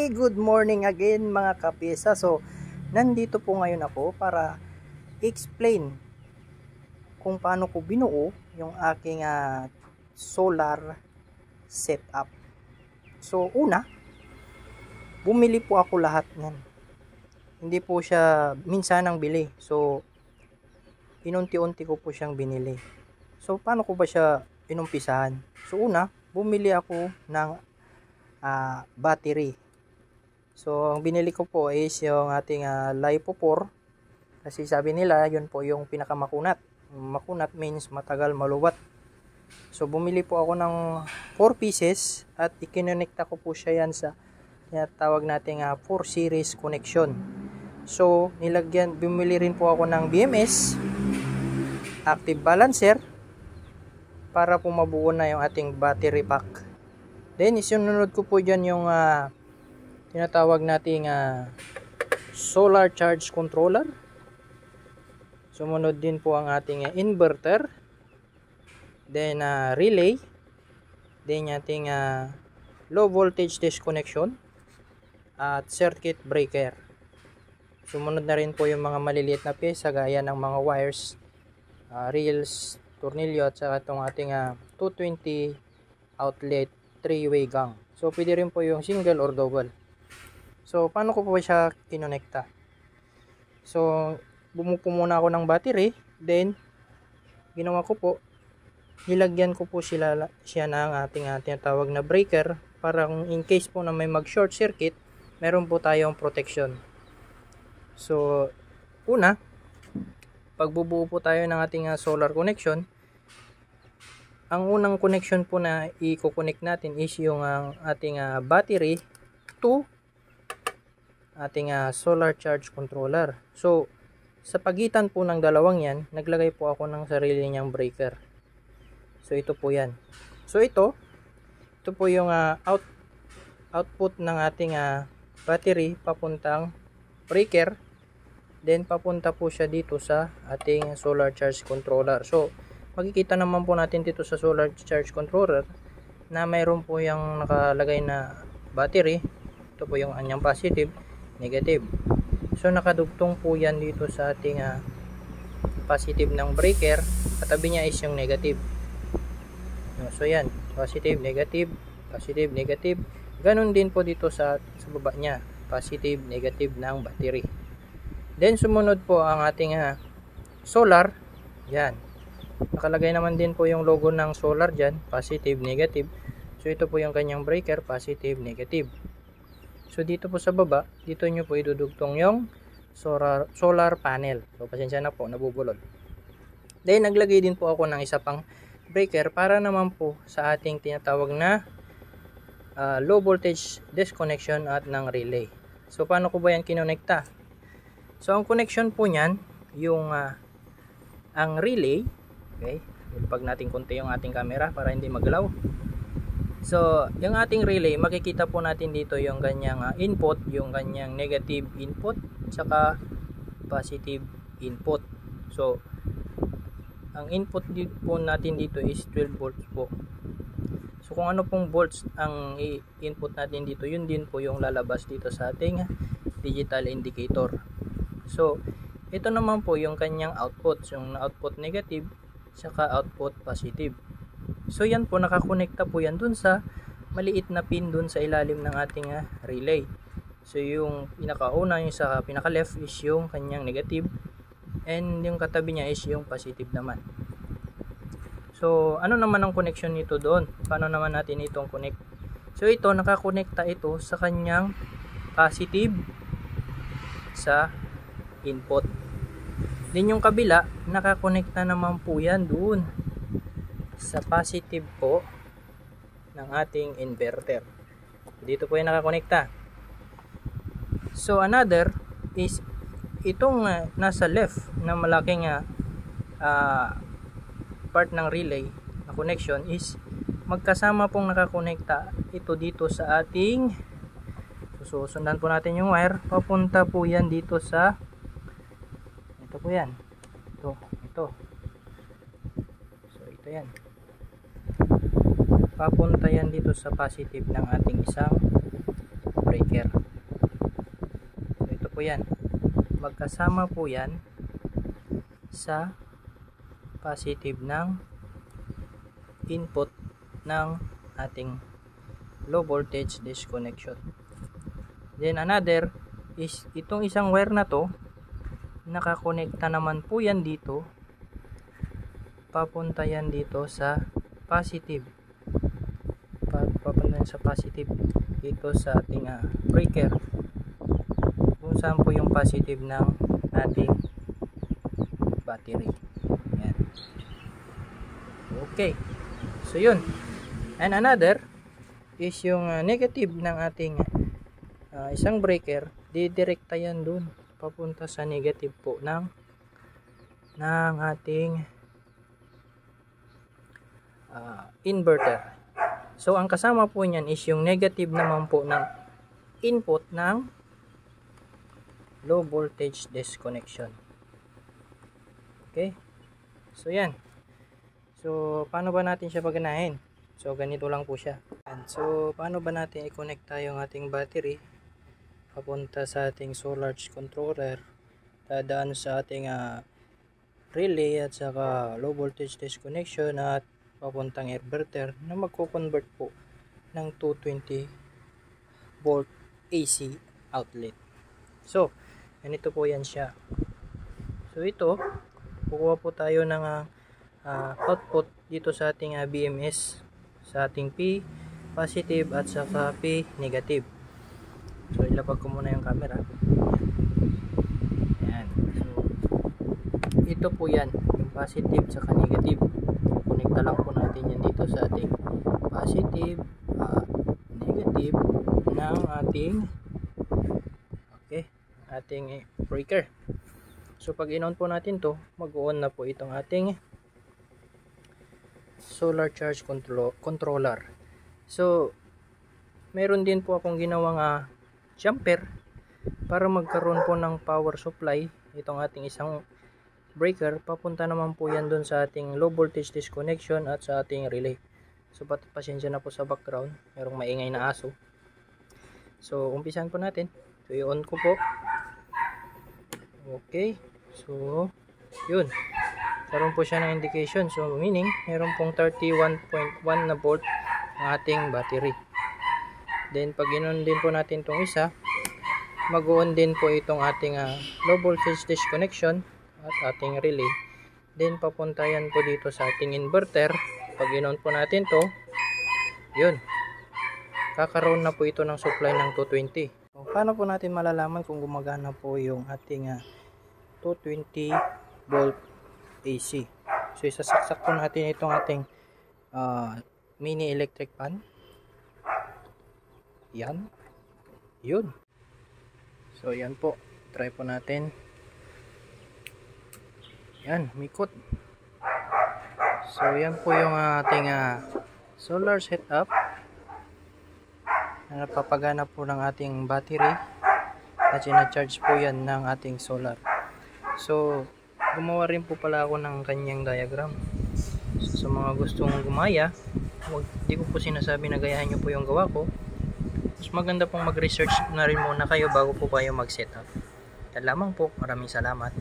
Hi! Good morning again mga kapisa. So, nandito po ngayon ako para explain kung paano ko binuo yung aking solar setup. So, una, bumili po ako lahat niyan. Hindi po siya minsanang bili. So, inunti-unti ko po siyang binili. So, paano ko ba siya inumpisahan? So, una, bumili ako ng battery. So, ang binili ko po is yung ating LiPo 4. Kasi sabi nila, yun po yung pinakamakunat. Makunat means matagal maluwat. So, bumili po ako ng 4 pieces at ikinonekta ko po siya yan sa tawag nating 4 series connection. So, bumili rin po ako ng BMS active balancer para po mabuo na yung ating battery pack. Then, isunod ko po dyan yung tinatawag nating solar charge controller. Sumunod din po ang ating inverter. Then, relay. Then, ating low voltage disconnection. At circuit breaker. Sumunod na rin po yung mga maliliit na pyesa gaya ng mga wires, reels, tornilyo at saka itong ating 220 outlet 3-way gang. So, pwede rin po yung single or double. So, paano ko po siya kinonekta? So, bumupo muna ako ng battery. Then, ginawa ko po, nilagyan ko po siya ng ating tinatawag na breaker para kung in case po na may mag-short circuit, meron po tayong protection. So, una, pagbubuo po tayo ng ating solar connection, ang unang connection po na i-connect natin is yung ating battery to ating solar charge controller. So, sa pagitan po ng dalawang yan, naglagay po ako ng sarili niyang breaker. So, ito po yan. So, ito po yung output ng ating battery papuntang breaker. Then, papunta po siya dito sa ating solar charge controller. So, makikita naman po natin dito sa solar charge controller na mayroon po yung nakalagay na battery. Ito po yung anyang positive, negative. So, nakadugtong po yan dito sa ating positive ng breaker. Katabi niya is yung negative. So, yan. Positive, negative, positive, negative. Ganon din po dito sa baba niya. Positive, negative ng battery. Then, sumunod po ang ating solar. Yan. Nakalagay naman din po yung logo ng solar dyan. Positive, negative. So, ito po yung kanyang breaker. Positive, negative. So, dito po sa baba, dito nyo po idudugtong yung solar panel. So, pasensya na po, nabubulol. Then, naglagay din po ako ng isa pang breaker para naman po sa ating tinatawag na low voltage disconnection at ng relay. So, paano ko ba yan kinonekta? So, ang connection po nyan, yung ang relay. Okay, pag natin konti yung ating camera para hindi magalaw. So, yung ating relay, makikita po natin dito yung ganyang input, yung ganyang negative input, saka positive input. So, ang input po natin dito is 12 volts po. So, kung ano pong volts ang input natin dito, yun din po yung lalabas dito sa ating digital indicator. So, ito naman po yung kanyang output, yung output negative, saka output positive. So, yan po, nakakonekta po yan dun sa maliit na pin dun sa ilalim ng ating relay. So, yung pinakauna, yung sa pinaka left is yung kanyang negative and yung katabi niya is yung positive naman. So, ano naman ang connection nito doon? Paano naman natin itong connect? So, ito, nakakonekta ito sa kanyang positive sa input. Din yung kabila, nakakonekta naman po yan doon sa positive po ng ating inverter. Dito po yan nakakonekta. So, another is itong nasa left na malaking part ng relay na connection is magkasama pong nakakonekta ito dito sa ating susundan po natin yung wire. Papunta po yan dito sa ito po yan. Ito. So, ito yan. Papunta yan dito sa positive ng ating isang breaker. po yan. Magkasama po yan sa positive ng input ng ating low voltage disconnection. Then another is itong isang wire na to, nakakonekta naman po yan dito, papunta yan dito sa positive, papunta yan sa positive dito sa ating breaker, kung saan po yung positive ng ating battery. Yan. Okay, so yun. And another is yung negative ng ating isang breaker, didirekta yan dun, papunta sa negative po ng ating inverter. So ang kasama po niyan is yung negative naman po ng input ng low voltage disconnection. Okay, so yan. So paano ba natin siya paganahin? So ganito lang po siya. And so paano ba natin i-connect yung ating battery papunta sa ating solar charge controller, dadaan sa ating relay at saka low voltage disconnection at papuntang inverter na magko-convert po ng 220 volt AC outlet. So ganito po yan siya. So ito, kukuha po tayo ng output dito sa ating BMS, sa ating P positive at saka P negative. So ilapag ko muna yung camera. Ayan. So ito po yan, yung positive saka negative. Konekta lang po natin yan dito sa ating positive, negative ng ating ating breaker. So pag in-on po natin to, mag-on na po itong ating solar charge controller. So meron din po akong ginawang jumper para magkaroon po ng power supply itong ating isang breaker. Papunta naman po yan dun sa ating low voltage disconnection at sa ating relay. So pasensya na po sa background, merong maingay na aso. So umpisan po natin. So i-on ko po. Okay, so yun, karoon po siya ng indication. So meaning meron pong 31.1 na volt ang ating battery. Then pag in-on din po natin itong isa, mag-on din po itong ating low voltage disconnection at ating relay. Then papunta yan po dito sa ating inverter. Pag in-on po natin to, yun, kakaroon na po ito ng supply ng 220. So, paano po natin malalaman kung gumagana po yung ating 220 volt AC? So isasaksak po natin itong ating mini electric fan. Yan, yun. So yan po, try po natin. Yan, mikot. So yan po yung ating solar setup na napapagana po ng ating battery at sina-charge po yan ng ating solar. So gumawa rin po pala ako ng kanyang diagram. So sa mga gustong gumaya, di ko po sinasabi na gayahin nyo po yung gawa ko. Mas maganda pong mag-research na rin muna kayo bago po kayo mag-setup. Yan lamang po. Maraming salamat.